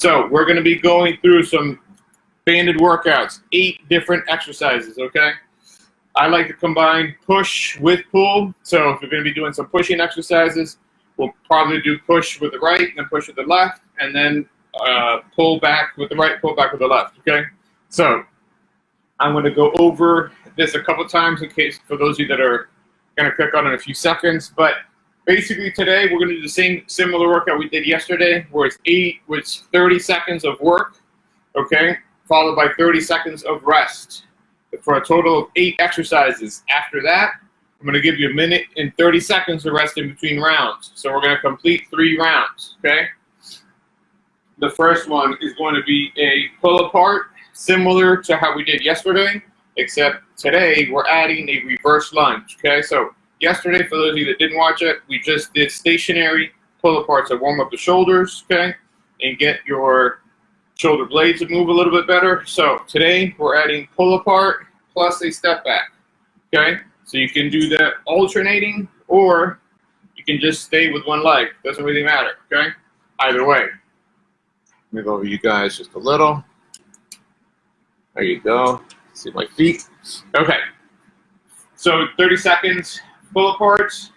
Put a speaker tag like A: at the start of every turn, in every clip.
A: So we're going to be going through some banded workouts, 8 different exercises, okay? I like to combine push with pull. So if you're going to be doing some pushing exercises, we'll probably do push with the right, and then push with the left, and then pull back with the right, pull back with the left, okay? So I'm going to go over this a couple times in case for those of you that are going to click on it in a few seconds. But basically today we're going to do the same similar workout we did yesterday, where it's 30 seconds of work, okay, followed by 30 seconds of rest for a total of 8 exercises. After that, I'm going to give you 1 minute and 30 seconds to rest in between rounds. So we're going to complete 3 rounds, okay? The first one is going to be a pull apart, similar to how we did yesterday, except today we're adding a reverse lunge, okay? So yesterday, for those of you that didn't watch it, we just did stationary pull aparts to warm up the shoulders, okay, and get your shoulder blades to move a little bit better. So today we're adding pull apart plus a step back, okay? So you can do that alternating, or you can just stay with one leg. Doesn't really matter, okay? Either way. Move over you guys just a little. There you go. See my feet. Okay. So 30 seconds pull aparts.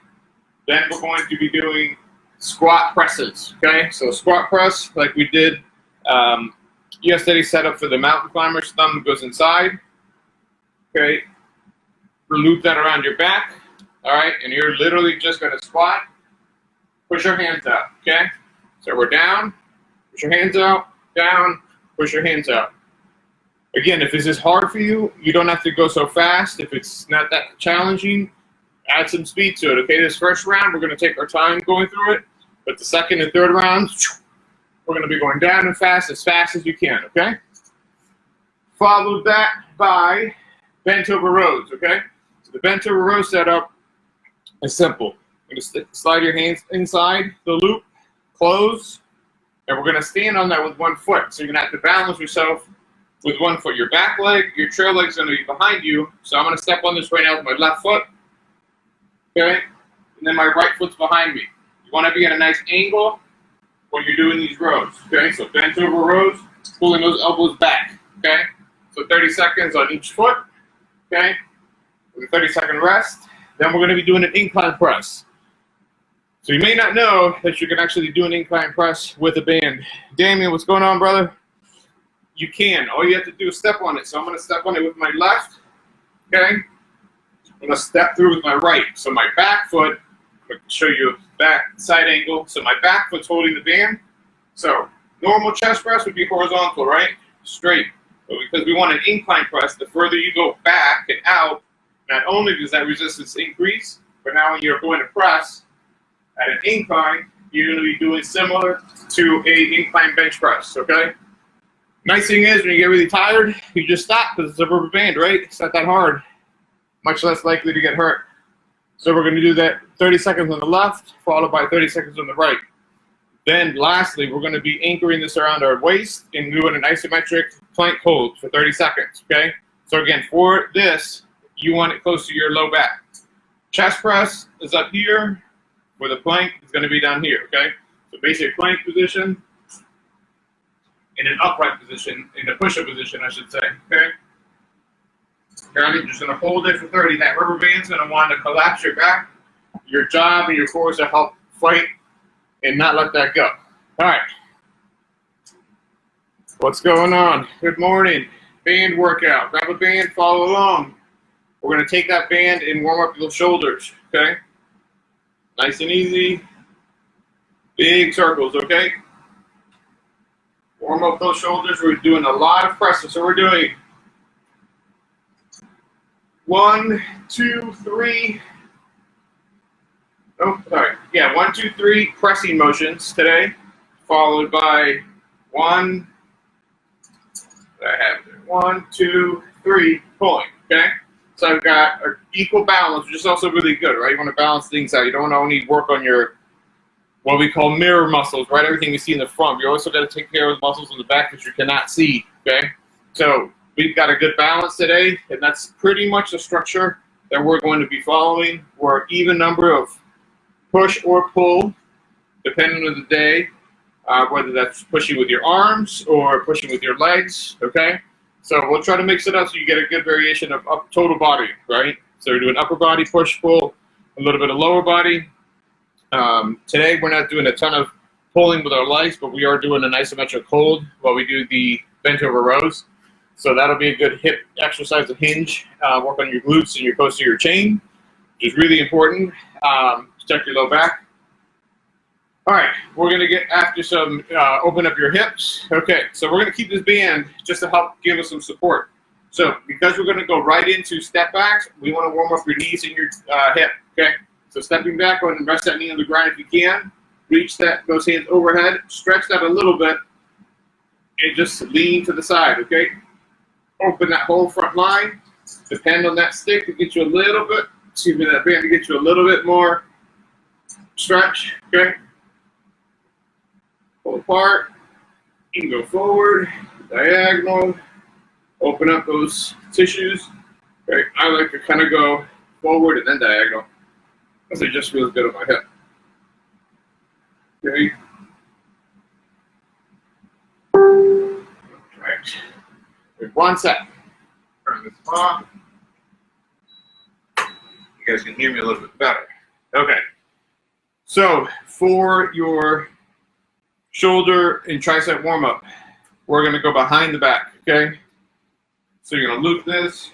A: Then we're going to be doing squat presses, okay? So squat press, like we did yesterday, set up for the mountain climbers. Thumb goes inside, okay? Loop that around your back, all right? And you're literally just gonna squat, push your hands out, okay? So we're down, push your hands out, down, push your hands out. Again, if this is hard for you, you don't have to go so fast. If it's not that challenging, add some speed to it, okay? This first round, we're gonna take our time going through it, but the second and third rounds, we're gonna be going down and fast as you can, okay? Followed that by bent over rows, okay? So the bent over row setup is simple. You're gonna slide your hands inside the loop, close, and we're gonna stand on that with one foot. So you're gonna have to balance yourself with one foot. Your back leg, your trail leg's gonna be behind you. So I'm gonna step on this right now with my left foot, okay? And then my right foot's behind me. You wanna be at a nice angle when you're doing these rows, okay? So bent over rows, pulling those elbows back, okay? So 30 seconds on each foot, okay? With a 30-second rest. Then we're gonna be doing an incline press. So you may not know that you can actually do an incline press with a band. Damien, what's going on, brother? You can. All you have to do is step on it. So I'm gonna step on it with my left, okay? I'm gonna step through with my right. So my back foot, I'm gonna show you a back side angle. So my back foot's holding the band. So normal chest press would be horizontal, right? Straight. But because we want an incline press, the further you go back and out, not only does that resistance increase, but now when you're going to press at an incline, you're going to be doing similar to a incline bench press, okay? Nice thing is, when you get really tired, you just stop because it's a rubber band, right? It's not that hard. Much less likely to get hurt. So we're going to do that 30 seconds on the left, followed by 30 seconds on the right. Then lastly, we're going to be anchoring this around our waist and doing an isometric plank hold for 30 seconds, okay? So again, for this, you want it close to your low back. Chest press is up here, where the plank is going to be down here, okay? So basic plank position, in an upright position, in a push-up position, I should say, okay? You're just going to hold it for 30. That rubber band's going to want to collapse your back. Your job and your core is to help fight and not let that go. All right. What's going on? Good morning. Band workout. Grab a band, follow along. We're going to take that band and warm up those shoulders, okay? Nice and easy. Big circles, okay? Warm up those shoulders. We're doing a lot of presses. So we're doing 1, 2, 3. Oh, sorry. Yeah, 1, 2, 3 pressing motions today, followed by 1, 2, 3 pulling, okay? So I've got an equal balance, which is also really good, right? You want to balance things out. You don't want to only work on your, what we call mirror muscles, right? Everything you see in the front. You also got to take care of the muscles in the back that you cannot see, okay? So we've got a good balance today, and that's pretty much the structure that we're going to be following. We're an even number of push or pull, depending on the day. whether that's pushing with your arms or pushing with your legs, okay? So we'll try to mix it up so you get a good variation of total body, right? So we're doing upper body push-pull, a little bit of lower body. Today we're not doing a ton of pulling with our legs, but we are doing an isometric hold while we do the bent over rows. So that'll be a good hip exercise to hinge, work on your glutes and your posterior chain, which is really important. Protect your low back. All right, we're gonna get after some, open up your hips. Okay, so we're gonna keep this band just to help give us some support. So because we're gonna go right into step backs, we wanna warm up your knees and your hip, okay? So stepping back, go ahead and rest that knee on the ground if you can. Reach those hands overhead, stretch that a little bit, and just lean to the side, okay? Open that whole front line. Depend on that stick to get you a little bit, that band to get you a little bit more stretch, okay? Pull apart, you can go forward, diagonal, open up those tissues. Okay, I like to kind of go forward and then diagonal because it just feels good on my hip. Okay. Right. There's one set. Turn this off. You guys can hear me a little bit better. Okay. So for your shoulder and tricep warm up, we're going to go behind the back, okay? So you're going to loop this.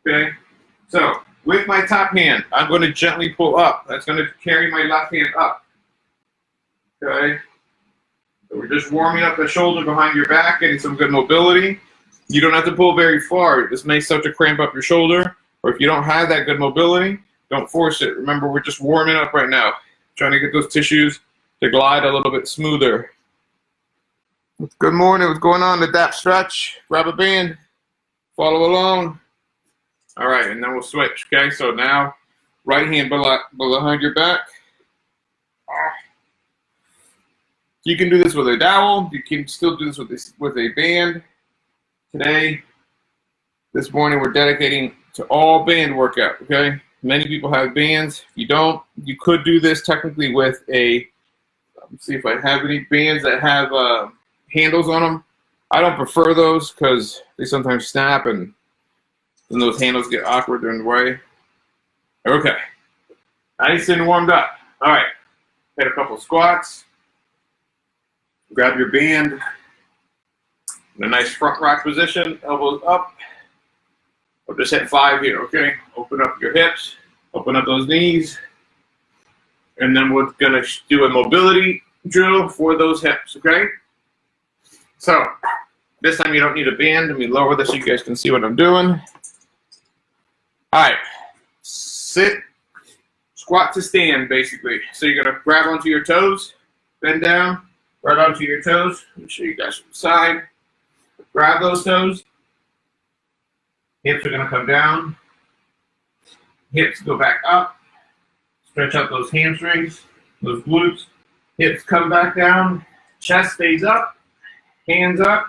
A: Okay? So with my top hand, I'm going to gently pull up. That's going to carry my left hand up. Okay? So we're just warming up the shoulder behind your back, getting some good mobility. You don't have to pull very far. This may start to cramp up your shoulder, or if you don't have that good mobility, don't force it. Remember, we're just warming up right now, trying to get those tissues to glide a little bit smoother. Good morning. What's going on? Adapt stretch. Grab a band. Follow along. All right, and then we'll switch. Okay, so now right hand behind your back. You can do this with a dowel. You can still do this with a band. Today, this morning, we're dedicating to all band workout. Okay. Many people have bands. If you don't, you could do this technically with a, let's see if I have any bands that have handles on them. I don't prefer those because they sometimes snap and then those handles get awkward during the way. Okay. Nice and warmed up. All right. Hit a couple squats. Grab your band in a nice front rock position, elbows up. We'll just hit 5 here, okay? Open up your hips, open up those knees, and then we're gonna do a mobility drill for those hips, okay? So, this time you don't need a band. Let me lower this so you guys can see what I'm doing. All right, sit, squat to stand, basically. So you're gonna grab onto your toes, bend down, right onto your toes. Let me show you guys from the side. Grab those toes. Hips are going to come down. Hips go back up. Stretch out those hamstrings, those glutes. Hips come back down. Chest stays up. Hands up.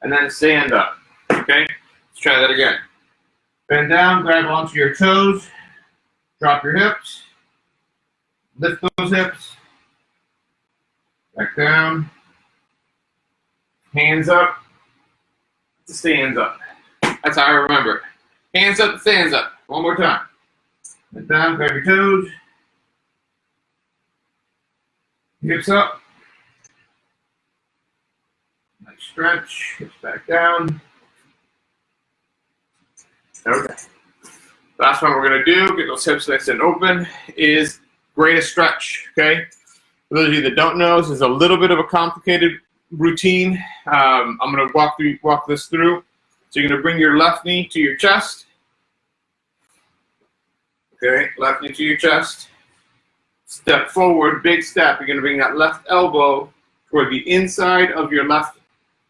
A: And then stand up. Okay? Let's try that again. Bend down, grab onto your toes. Drop your hips. Lift those hips. Back down. Hands up. Stands up. That's how I remember. Hands up, stands up. One more time. Bend down, grab your toes. Hips up. Nice stretch. Hips back down. Okay. Last one we're going to do, get those hips nice and open, is greatest stretch. Okay? For those of you that don't know, this is a little bit of a complicated routine. I'm going to walk this through. So you're going to bring your left knee to your chest. Okay, left knee to your chest. Step forward, big step. You're going to bring that left elbow toward the inside of your left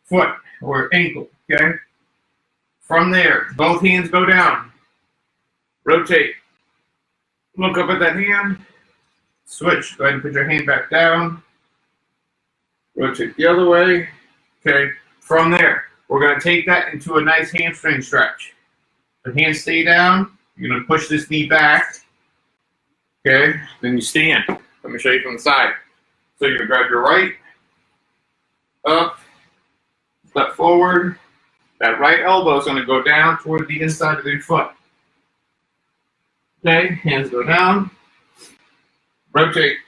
A: foot or ankle, okay? From there, both hands go down. Rotate. Look up at that hand. Switch. Go ahead and put your hand back down. Rotate the other way. Okay, from there, we're going to take that into a nice hamstring stretch. The hands stay down. You're going to push this knee back. Okay, then you stand. Let me show you from the side. So you're gonna grab your right, up, step forward. That right elbow is gonna go down toward the inside of your foot. Okay, hands go down. Rotate.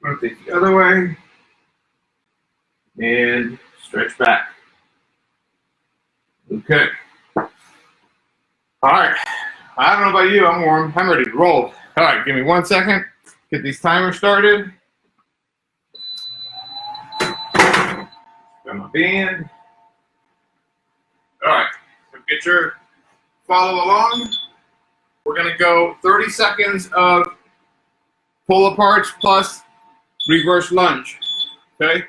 A: Rotate the other way. And stretch back. Okay. All right. I don't know about you, I'm warm. I'm ready to roll. All right, give me 1 second. Get these timers started. Got my band. All right, so get your follow along. We're gonna go 30 seconds of pull aparts plus reverse lunge, okay?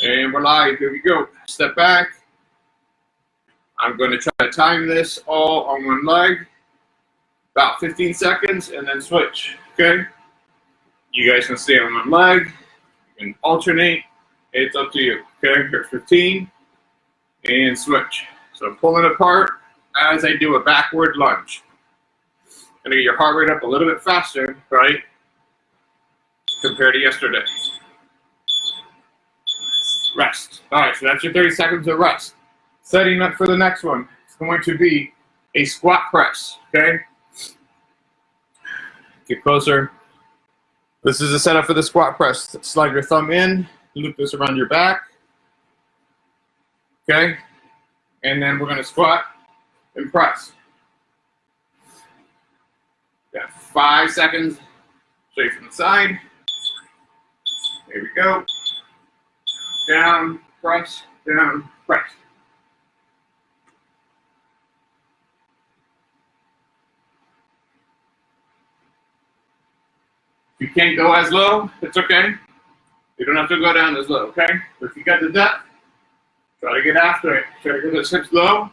A: And we're live, here we go. Step back. I'm gonna try to time this all on one leg, about 15 seconds, and then switch, okay? You guys can stay on one leg, you can alternate, it's up to you, okay? Here's 15, and switch. So pulling apart as I do a backward lunge. Gonna get your heart rate up a little bit faster, right? Compared to yesterday. Rest. All right, so that's your 30 seconds of rest. Setting up for the next one. It's going to be a squat press, okay? Get closer. This is a setup for the squat press. Slide your thumb in, loop this around your back, okay? And then we're gonna squat and press. Got 5 seconds, straight from the side. There we go. Down, press, down, press. If you can't go as low, it's okay. You don't have to go down as low, okay? But if you got the depth, try to get after it. Try to get those hips low.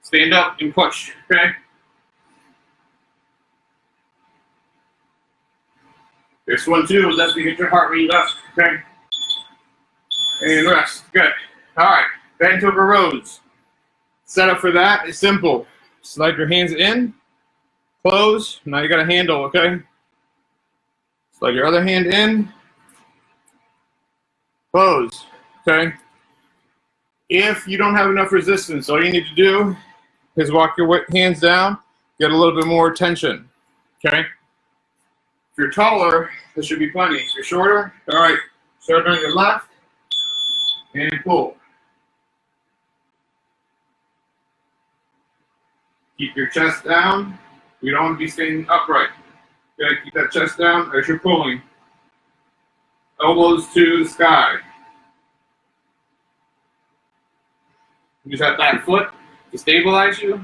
A: Stand up and push, okay? This one too, let me get your heart rate up, okay? And rest, good. All right, bent over rows. Setup for that is simple. Slide your hands in, close. Now you got a handle, okay? Slide your other hand in, close, okay? If you don't have enough resistance, all you need to do is walk your hands down, get a little bit more tension, okay? If you're taller, this should be plenty. If you're shorter, all right, start on your left and pull. Keep your chest down. You don't want to be staying upright. Okay, keep that chest down as you're pulling. Elbows to the sky. Use that back foot to stabilize you.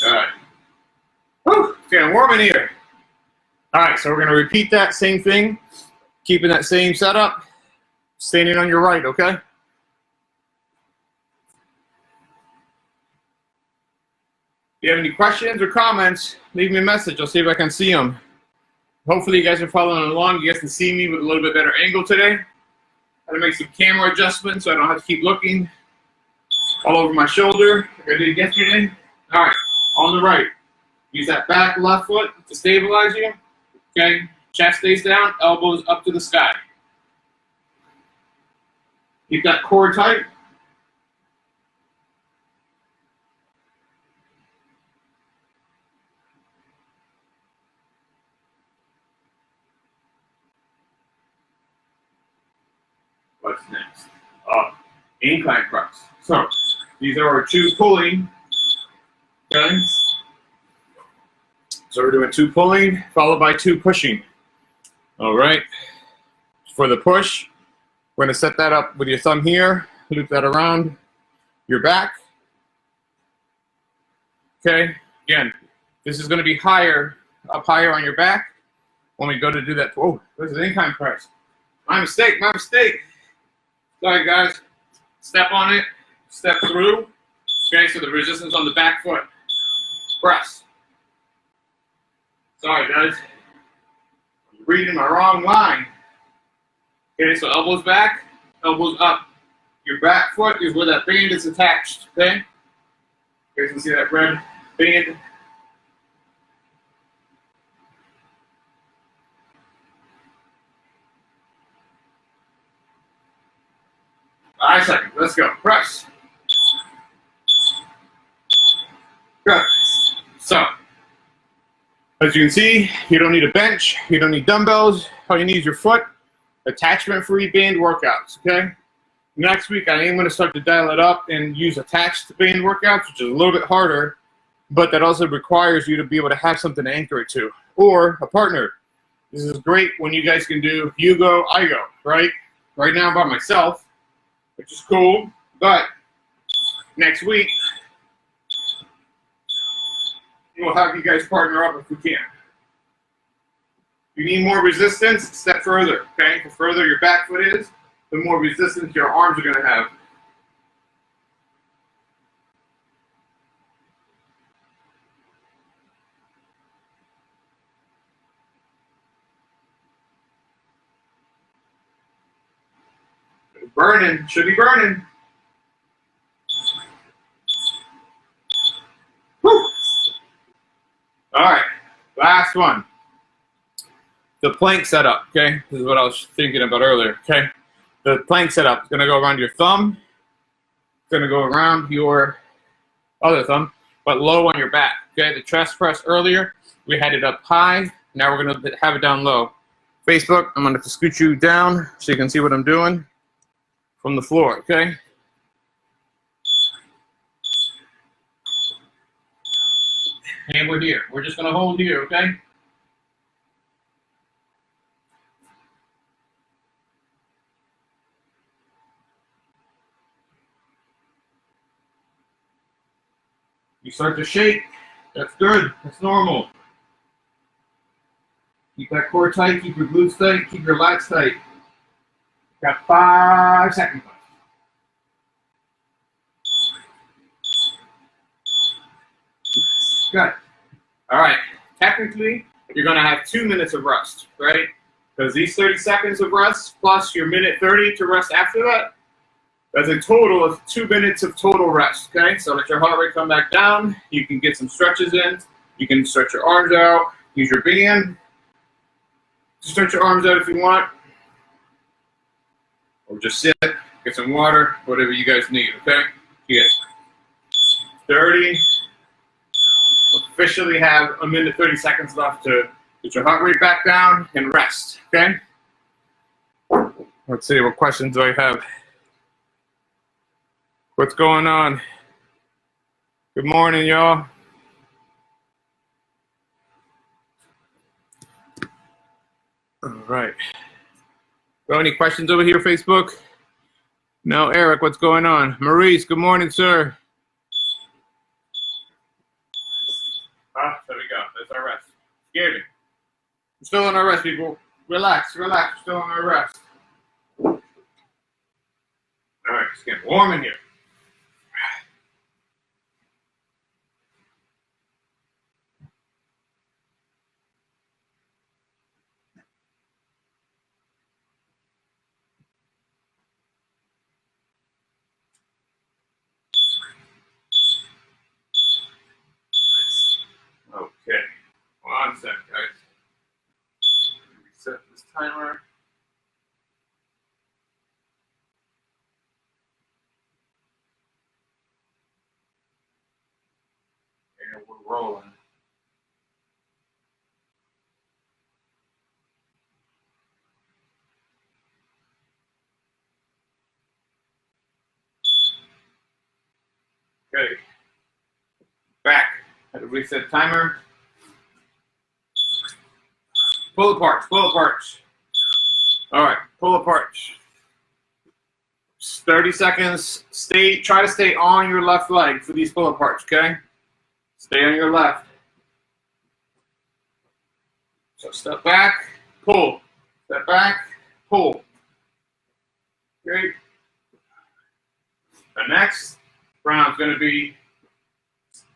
A: All right. Whew, it's getting warm in here. All right, so we're going to repeat that same thing, keeping that same setup, standing on your right, okay? If you have any questions or comments, leave me a message. I'll see if I can see them. Hopefully you guys are following along. You guys can see me with a little bit better angle today. I had to make some camera adjustments so I don't have to keep looking all over my shoulder like I did yesterday. All right, on the right. Use that back left foot to stabilize you. Okay, chest stays down, elbows up to the sky. Keep that core tight. What's next? Incline press. So these are our two pulling. Okay. So we're doing two pulling followed by two pushing. All right. For the push, we're going to set that up with your thumb here, loop that around your back. Okay. Again, this is going to be higher, up higher on your back when we go to do that. Oh, this is incline press. My mistake, my mistake. Sorry, guys. Step on it, step through. Okay, so the resistance on the back foot. Press. Sorry, guys. I'm reading my wrong line. Okay, so elbows back, elbows up. Your back foot is where that band is attached, okay? You guys can see that red band. 5 seconds. Let's go. Press. Good. So, as you can see, you don't need a bench. You don't need dumbbells. All you need is your foot. Attachment-free band workouts, okay? Next week, I am going to start to dial it up and use attached band workouts, which is a little bit harder, but that also requires you to be able to have something to anchor it to, or a partner. This is great when you guys can do you go, I go, right? Right now I'm by myself, which is cool, but next week, we'll have you guys partner up if we can. If you need more resistance, step further, okay? The further your back foot is, the more resistance your arms are going to have. Burning, should be burning. Woo. All right, last one. The plank setup, okay? This is what I was thinking about earlier, okay? The plank setup is going to go around your thumb. It's going to go around your other thumb, but low on your back, okay? The chest press earlier, we had it up high. Now we're going to have it down low. Facebook, I'm going to scoot you down so you can see what I'm doing from the floor, okay? And we're here. We're just going to hold here, okay? You start to shake, that's good, that's normal. Keep that core tight, keep your glutes tight, keep your lats tight. Got 5 seconds left. Good. All right, technically, you're gonna have 2 minutes of rest, right? Because these 30 seconds of rest plus your minute 30 to rest after that, that's a total of 2 minutes of total rest, okay? So let your heart rate come back down. You can get some stretches in. You can stretch your arms out. Use your band to stretch your arms out if you want. Or just sit, get some water, whatever you guys need, okay? You get 30. Officially have a minute 30 seconds left to get your heart rate back down and rest, okay? Let's see, what questions do I have? What's going on? Good morning, y'all. All right. Got any questions over here, Facebook? No, Eric, what's going on? Maurice, good morning, sir. Ah, there we go. That's our rest. Scared me. We're still on our rest, people. Relax, relax. We're still on our rest. All right, it's getting warm in here. Okay, 1 second, guys. Reset this timer. And we're rolling. Okay. Back. Had to reset timer. Pull apart, pull apart. All right, pull apart. 30 seconds. Try to stay on your left leg for these pull aparts, okay? Stay on your left. So step back, pull. Step back, pull. Okay. The next round is going to be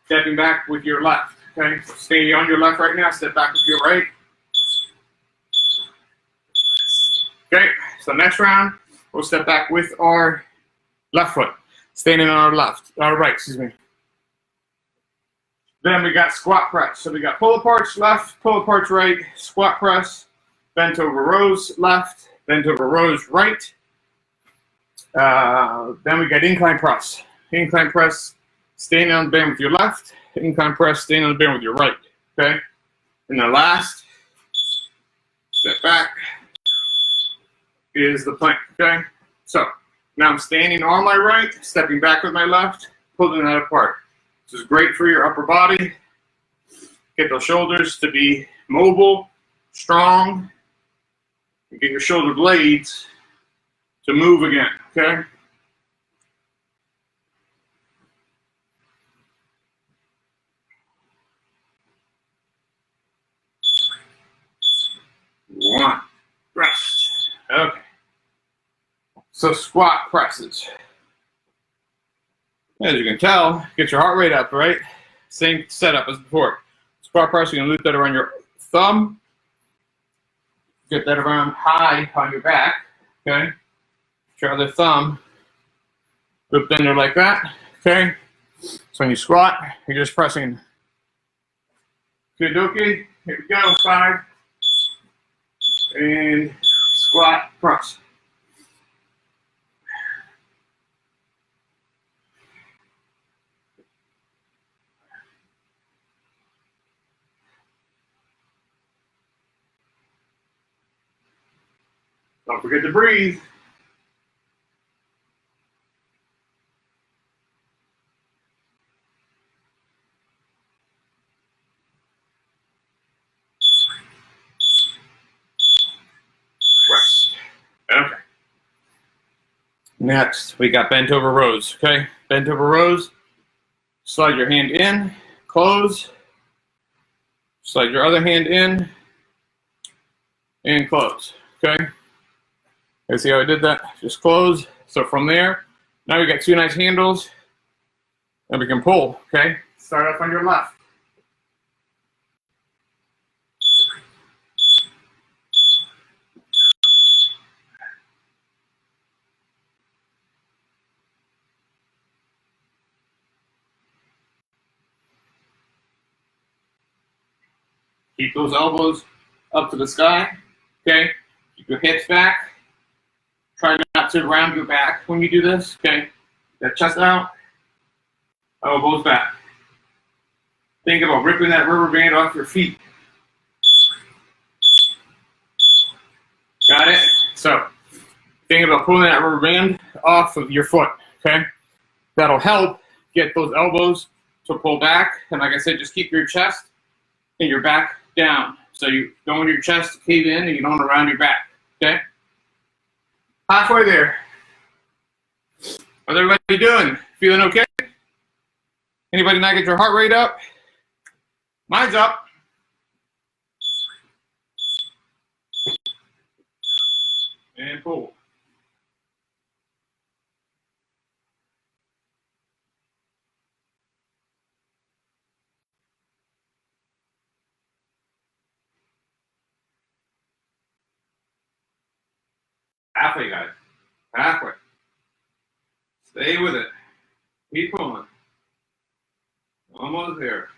A: stepping back with your left. Okay, so stay on your left right now. Step back with your right. Okay, So next round, we'll step back with our left foot, standing on our right, excuse me. Then we got squat press. So we got pull aparts left, pull aparts right, squat press, bent over rows left, bent over rows right. Then we got incline press. Incline press, standing on the band with your left, incline press, standing on the band with your right, okay? And the last, step back, is the plank, okay? So now I'm standing on my right, stepping back with my left, pulling that apart. This is great for your upper body. Get those shoulders to be mobile, strong, and get your shoulder blades to move again, okay? One, rest. Okay. So squat presses. As you can tell, get your heart rate up, right? Same setup as before. Squat press, you're gonna loop that around your thumb. Get that around high on your back, okay? Your other thumb, loop in there like that, okay? So when you squat, you're just pressing. Kudoki, here we go, 5. And squat, press. Don't forget to breathe. Rest. Okay. Next, we got bent over rows, okay? Bent over rows. Slide your hand in, close. Slide your other hand in, and close, okay? You see how I did that? Just close. So from there, now we got 2 nice handles, and we can pull, okay? Start off on your left. Keep those elbows up to the sky, okay? Keep your hips back. Try not to round your back when you do this, okay? That chest out, elbows back. Think about ripping that rubber band off your feet. Got it? So, think about pulling that rubber band off of your foot, okay? That'll help get those elbows to pull back. And like I said, just keep your chest and your back down. So you don't want your chest to cave in and you don't want to round your back, okay? Halfway there. How's everybody doing? Feeling okay? Anybody not get your heart rate up? Mine's up. And pull. Halfway, guys. Halfway. Stay with it. Keep pulling. Almost there.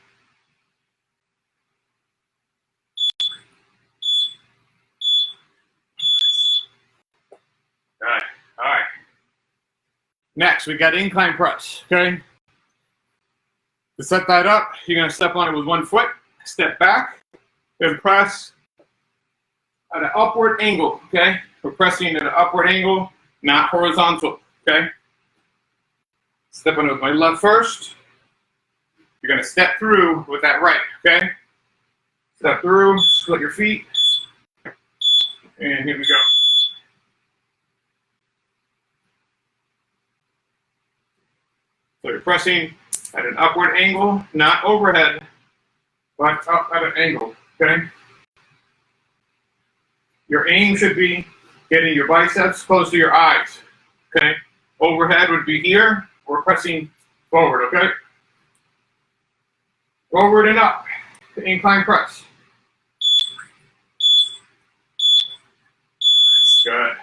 A: All right. All right. Next, we got incline press, okay? To set that up, you're going to step on it with one foot, step back, then press at an upward angle, okay? We're pressing at an upward angle, not horizontal, okay? Step on it with my left first. You're going to step through with that right, okay? Step through, split your feet, and here we go. So you're pressing at an upward angle, not overhead, but up at an angle, okay? Your aim should be getting your biceps close to your eyes, okay? Overhead would be here. We're pressing forward, okay? Forward and up, incline press. Good.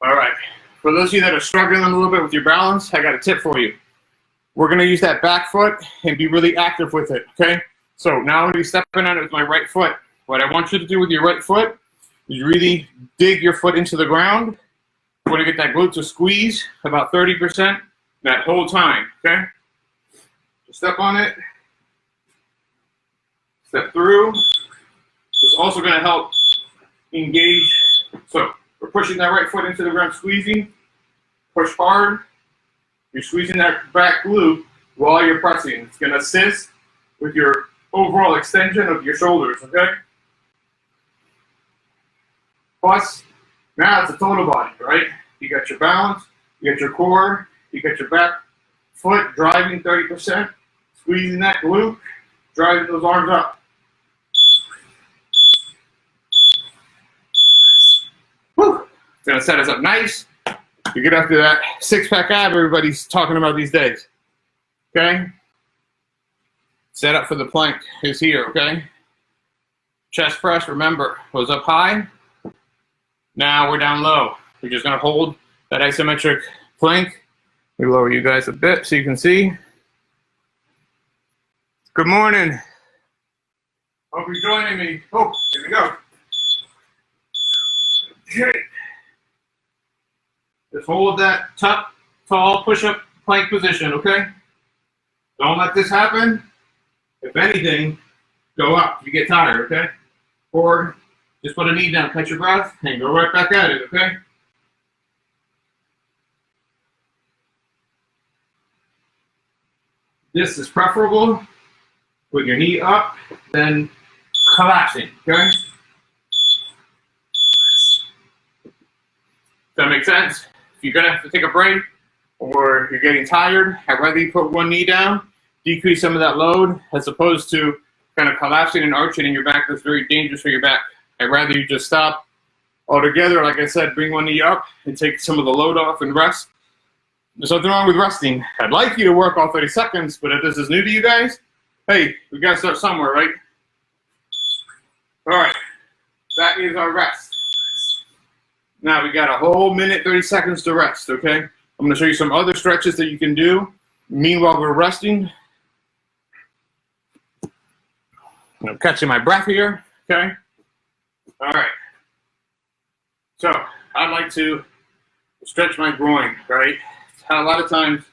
A: All right. For those of you that are struggling a little bit with your balance, I got a tip for you. We're going to use that back foot and be really active with it, okay? So now I'm going to be stepping on it with my right foot. What I want you to do with your right foot is really dig your foot into the ground. You want to get that glute to squeeze about 30% that whole time, okay? Step on it. Step through. It's also going to help engage. So we're pushing that right foot into the ground, squeezing. Push hard. You're squeezing that back glute while you're pressing. It's going to assist with your overall extension of your shoulders, okay? Plus, now it's a total body, right? You got your balance, you got your core, you got your back foot driving 30%, squeezing that glute, driving those arms up. Whew. It's going to set us up nice. You get after that six-pack ab everybody's talking about these days. Okay? Set up for the plank is here, okay? Chest press, remember, was up high. Now we're down low. We're just going to hold that isometric plank. We lower you guys a bit so you can see. Good morning. Hope you're joining me. Oh, here we go. Okay. Just hold that tuck, tall, push-up plank position, okay? Don't let this happen. If anything, go up if you get tired, okay? Or just put a knee down, catch your breath, and go right back at it, okay? This is preferable with your knee up, then collapsing, okay? Does that make sense? If you're gonna have to take a break or you're getting tired, I'd rather you put one knee down, decrease some of that load, as opposed to kind of collapsing and arching in your back. That's very dangerous for your back. I'd rather you just stop altogether. Like I said, bring one knee up and take some of the load off and rest. There's nothing wrong with resting. I'd like you to work all 30 seconds, but if this is new to you guys, hey, we gotta start somewhere, right? All right, that is our rest. Now we got a whole minute, 30 seconds to rest, okay? I'm gonna show you some other stretches that you can do. Meanwhile, we're resting. I'm catching my breath here, okay? All right. So I'd like to stretch my groin, right? A lot of times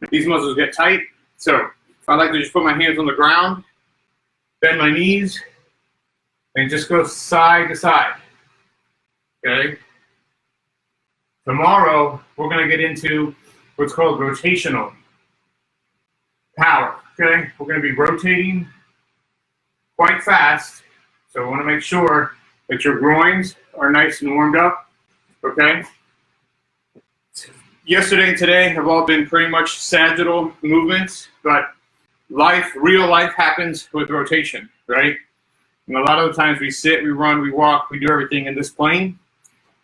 A: these muscles get tight. So I like to just put my hands on the ground, bend my knees, and just go side to side, okay? Tomorrow, we're going to get into what's called rotational power, okay? We're going to be rotating quite fast, so we want to make sure that your groins are nice and warmed up, okay? Yesterday and today have all been pretty much sagittal movements, but real life happens with rotation, right? And a lot of the times we sit, we run, we walk, we do everything in this plane,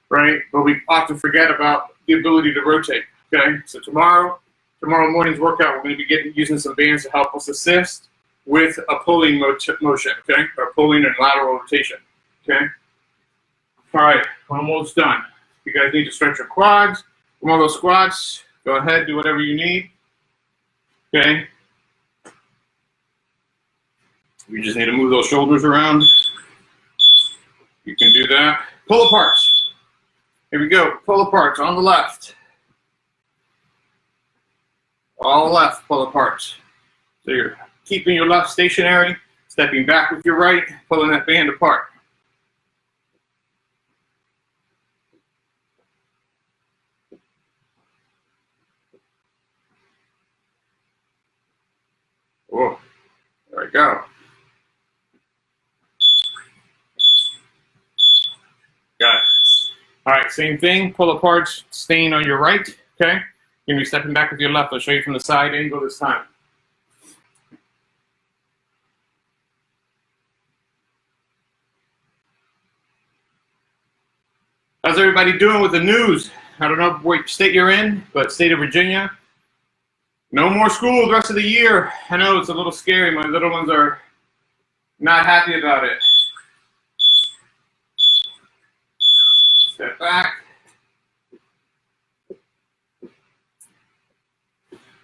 A: right? But we often forget about the ability to rotate, okay? So tomorrow morning's workout, we're going to be using some bands to help us assist with a pulling motion, okay? Or pulling and lateral rotation, okay? All right, almost done. You guys need to stretch your quads. One of those squats, go ahead, do whatever you need, okay? You just need to move those shoulders around. You can do that. Pull aparts. Here we go, pull aparts on the left. All left pull aparts. So you're keeping your left stationary, stepping back with your right, pulling that band apart. Whoa, there we go. Got it. All right, same thing, pull aparts, staying on your right, okay? You're gonna be stepping back with your left. I'll show you from the side angle this time. How's everybody doing with the news? I don't know what state you're in, but state of Virginia. No more school the rest of the year. I know it's a little scary. My little ones are not happy about it. Step back.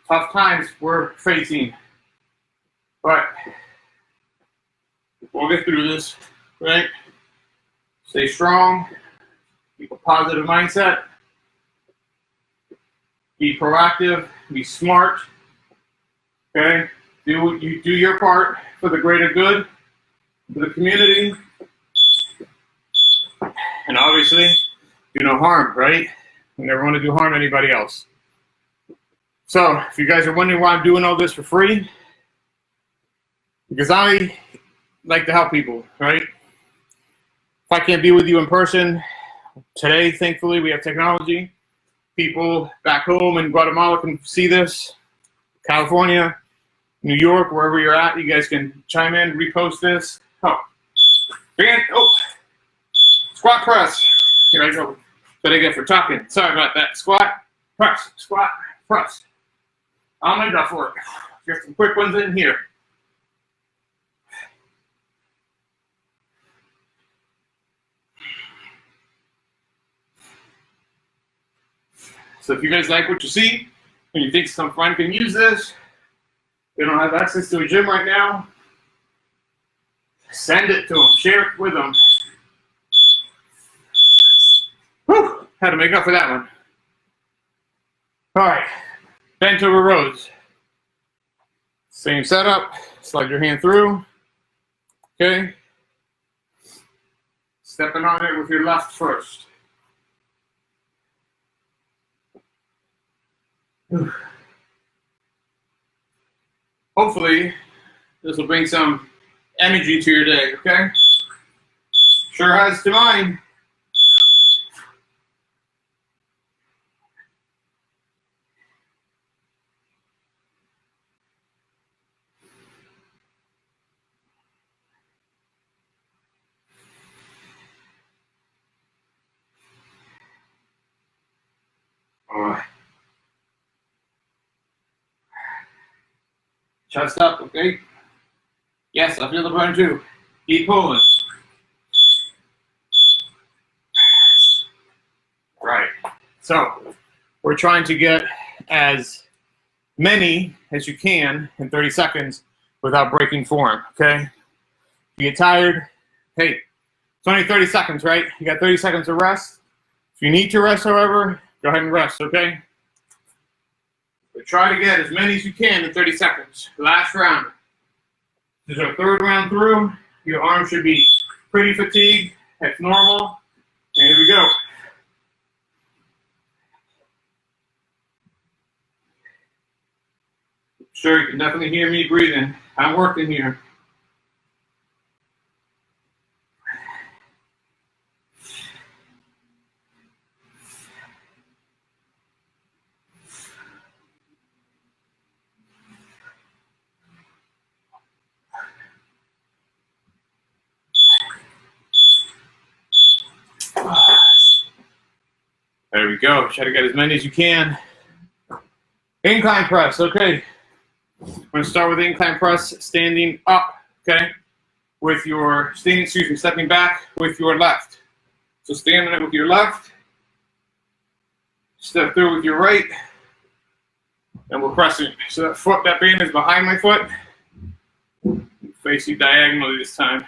A: tough times we're facing. But we'll get through this, right? Stay strong, keep a positive mindset, be proactive, be smart, okay? Do your part for the greater good, for the community, and obviously do no harm, right? We never want to do harm to anybody else. So if you guys are wondering why I'm doing all this for free, because I like to help people, right? If I can't be with you in person, today, thankfully, we have technology. People back home in Guatemala can see this. California, New York, wherever you're at, you guys can chime in, repost this. Squat press. Here I go. What I get for talking. Sorry about that. Squat, press, squat, press. On my duff work. Get some quick ones in here. So if you guys like what you see, and you think some friend can use this, they don't have access to a gym right now, send it to them, share it with them. Whew, had to make up for that one. All right, bent over rows. Same setup, slide your hand through, okay? Stepping on it with your left first. Hopefully, this will bring some energy to your day, okay? Sure has to mine. All right. Chest up, okay? Yes, I feel the burn too. Keep pulling. Right. So, we're trying to get as many as you can in 30 seconds without breaking form, okay? If you get tired, hey, it's only 30 seconds, right? You got 30 seconds to rest. If you need to rest, however, go ahead and rest, okay? But try to get as many as you can in 30 seconds. Last round. This is our third round through. Your arm should be pretty fatigued. That's normal. And here we go. Sure, you can definitely hear me breathing. I'm working here. There we go. Try to get as many as you can. Incline press, okay. I'm going to start with incline press, standing up, okay, with your, stepping back with your left. So standing with your left, step through with your right, and we're pressing. So that foot, that band is behind my foot. Face you diagonally this time.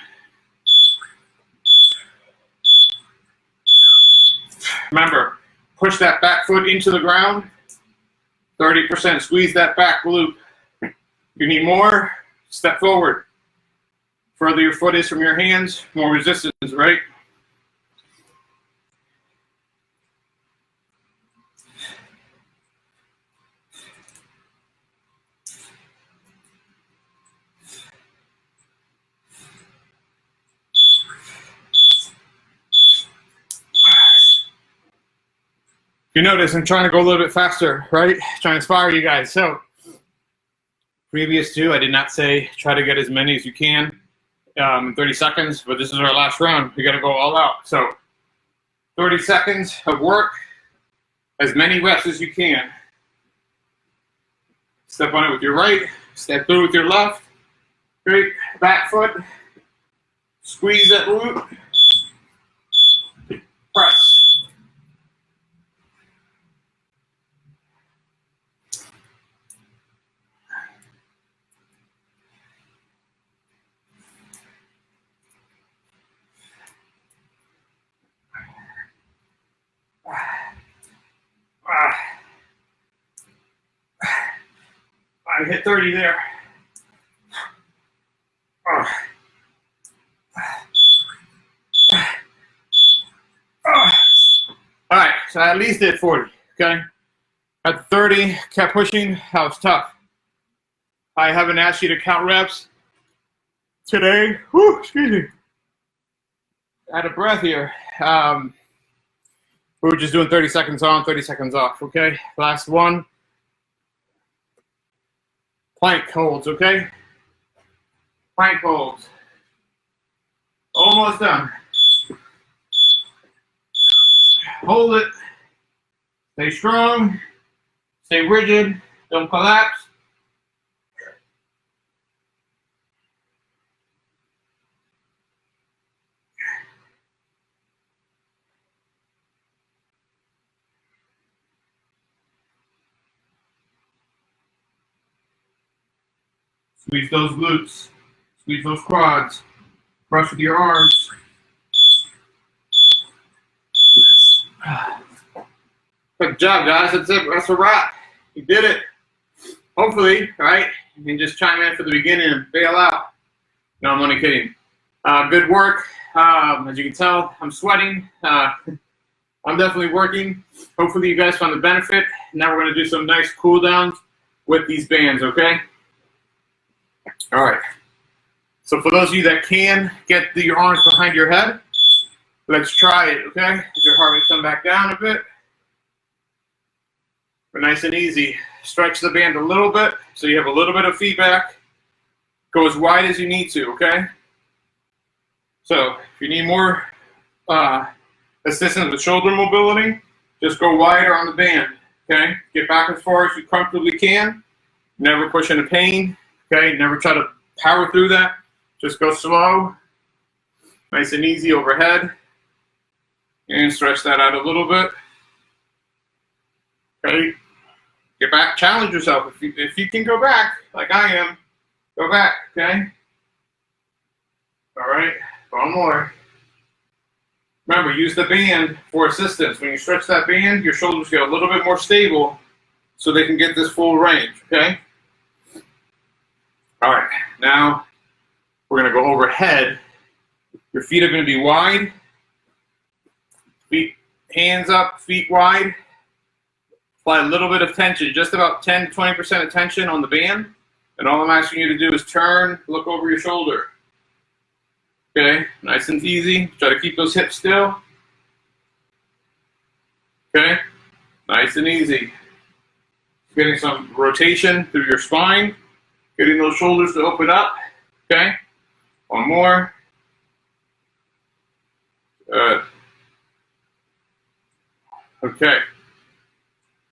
A: Remember, push that back foot into the ground. 30%, squeeze that back glute. If you need more, step forward. Further your foot is from your hands, more resistance, right? You notice I'm trying to go a little bit faster, right? Trying to inspire you guys. So, previous two, I did not say try to get as many as you can in 30 seconds, but this is our last round. We got to go all out. So, 30 seconds of work, as many reps as you can. Step on it with your right, step through with your left. Great, back foot. Squeeze that glute. Press. I hit 30 there. Oh. Oh. All right, so I at least did 40, okay? At 30, kept pushing. That was tough. I haven't asked you to count reps today. Whew, excuse me. Out of breath here. We were just doing 30 seconds on, 30 seconds off, okay? Last one. Plank holds, okay? Plank holds. Almost done. Hold it. Stay strong. Stay rigid. Don't collapse. Squeeze those glutes. Squeeze those quads. Brush with your arms. Good job, guys. That's it. That's a wrap. You did it. Hopefully, right? You can just chime in for the beginning and bail out. No, I'm only kidding. Good work. As you can tell, I'm sweating. I'm definitely working. Hopefully, you guys found the benefit. Now we're going to do some nice cool downs with these bands, okay? All right. So for those of you that can get your arms behind your head, let's try it, okay? Let your heart rate come back down a bit. We're nice and easy. Stretch the band a little bit so you have a little bit of feedback. Go as wide as you need to, okay? So if you need more assistance with shoulder mobility, just go wider on the band, okay? Get back as far as you comfortably can. Never push into pain, okay? Never try to power through that. Just go slow, nice and easy overhead. And stretch that out a little bit. Okay? Get back, challenge yourself. If you can go back, like I am, go back, okay? All right, one more. Remember, use the band for assistance. When you stretch that band, your shoulders get a little bit more stable so they can get this full range, okay? All right, now we're gonna go overhead. Your feet are gonna be wide. Feet, hands up, feet wide. Apply a little bit of tension, just about 10 to 20% of tension on the band. And all I'm asking you to do is turn, look over your shoulder. Okay, nice and easy. Try to keep those hips still. Okay, nice and easy. Getting some rotation through your spine. Getting those shoulders to open up. Okay, one more. Good. Okay.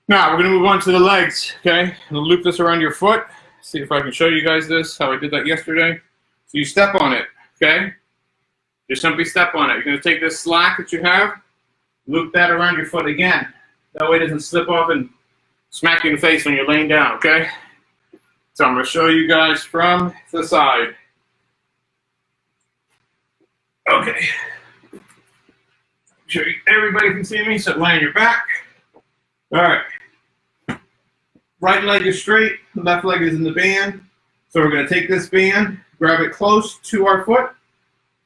A: Now we're going to move on to the legs, okay? I'll loop this around your foot. See if I can show you guys this, how I did that yesterday. So you step on it, okay? Just simply step on it. You're going to take this slack that you have, loop that around your foot again. That way it doesn't slip off and smack you in the face when you're laying down, okay? So I'm going to show you guys from the side. Okay. Sure everybody can see me, so lay on your back. All right. Right leg is straight, left leg is in the band. So we're going to take this band, grab it close to our foot,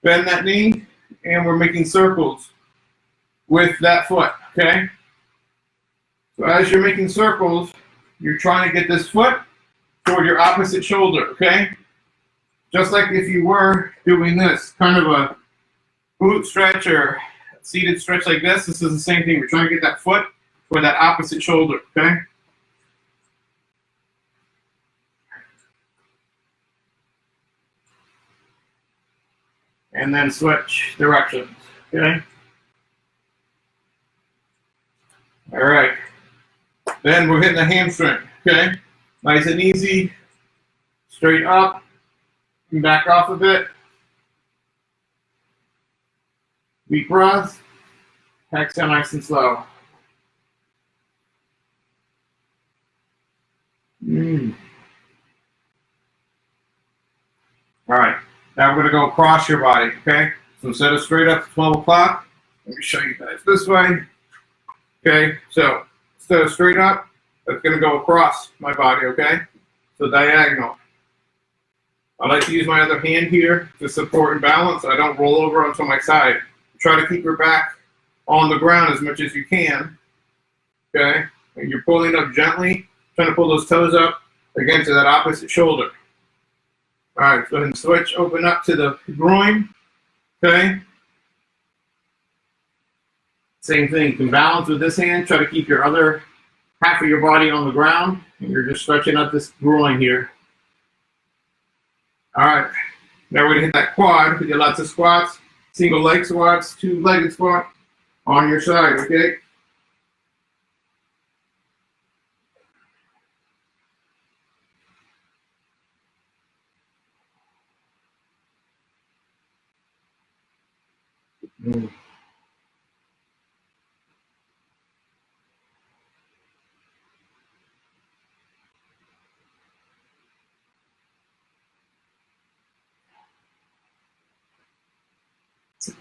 A: bend that knee, and we're making circles with that foot, okay? So as you're making circles, you're trying to get this foot toward your opposite shoulder, okay? Just like if you were doing this, kind of a glute stretch or seated stretch like this, this is the same thing. We're trying to get that foot toward that opposite shoulder, okay? And then switch directions, okay? All right. Then we're hitting the hamstring, okay? Nice and easy. Straight up. And back off a bit. Deep breath. Exhale nice and slow. All right. Now we're going to go across your body, okay? So instead of straight up to 12 o'clock, let me show you guys this way. Okay, so instead of straight up, that's going to go across my body, okay? so diagonal. I like to use my other hand here to support and balance. I don't roll over onto my side. Try to keep your back on the ground as much as you can. Okay? And you're pulling up gently, trying to pull those toes up again to that opposite shoulder. All right, go ahead and switch, open up to the groin. Okay? Same thing, you can balance with this hand, try to keep your other half of your body on the ground, and you're just stretching up this groin here. All right, now we're gonna hit that quad. We did lots of squats, single leg squats, two-legged squat on your side, okay?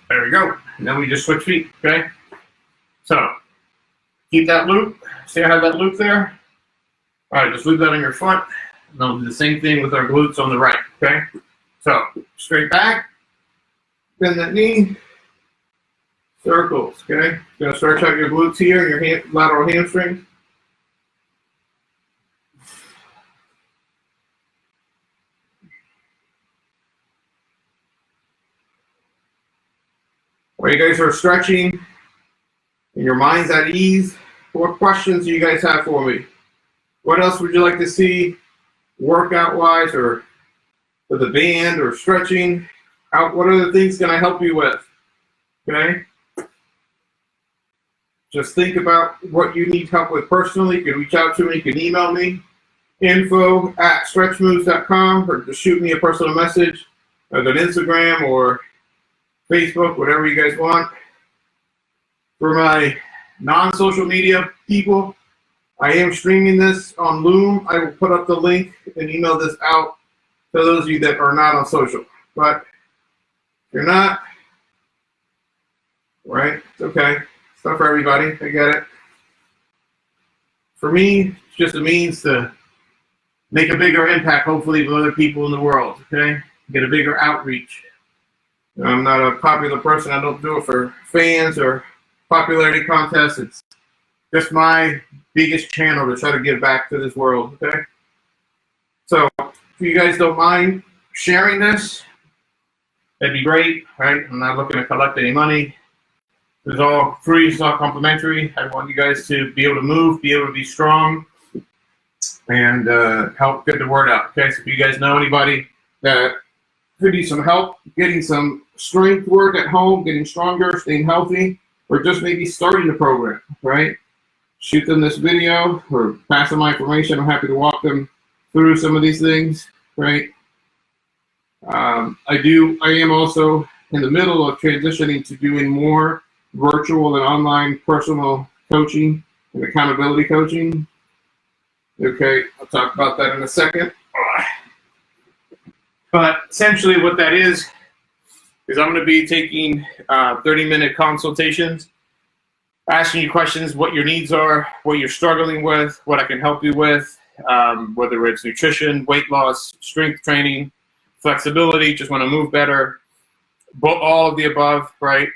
A: There we go. And then we just switch feet, okay? So, keep that loop. See I have that loop there? All right, just loop that on your foot. And then we'll do the same thing with our glutes on the right, okay? So, straight back, bend that knee, circles, okay? You're gonna stretch out your glutes here and your lateral hamstrings. While you guys are stretching and your mind's at ease, what questions do you guys have for me? What else would you like to see workout-wise or with a band or stretching? What other things can I help you with? Okay? Just think about what you need help with personally. You can reach out to me. You can email me, info@stretchmoves.com, or just shoot me a personal message on Instagram or Facebook, whatever you guys want. For my non-social media people, I am streaming this on Loom. I will put up the link and email this out to those of you that are not on social. But if you're not, right, it's okay. It's not for everybody. I get it. For me, it's just a means to make a bigger impact, hopefully, with other people in the world, okay? Get a bigger outreach. I'm not a popular person. I don't do it for fans or popularity contests. It's just my biggest channel to try to give back to this world, okay? So if you guys don't mind sharing this, that'd be great, right? I'm not looking to collect any money. It's all free. It's all complimentary. I want you guys to be able to move, be able to be strong, and help get the word out, okay? So if you guys know anybody that could need some help getting some strength work at home, getting stronger, staying healthy, or just maybe starting the program, right? Shoot them this video or pass them my information. I'm happy to walk them through some of these things, right? I am also in the middle of transitioning to doing more virtual and online personal coaching and accountability coaching. Okay, I'll talk about that in a second. But essentially what that is I'm going to be taking 30-minute consultations, asking you questions, what your needs are, what you're struggling with, what I can help you with, whether it's nutrition, weight loss, strength training, flexibility, just want to move better, all of the above, right?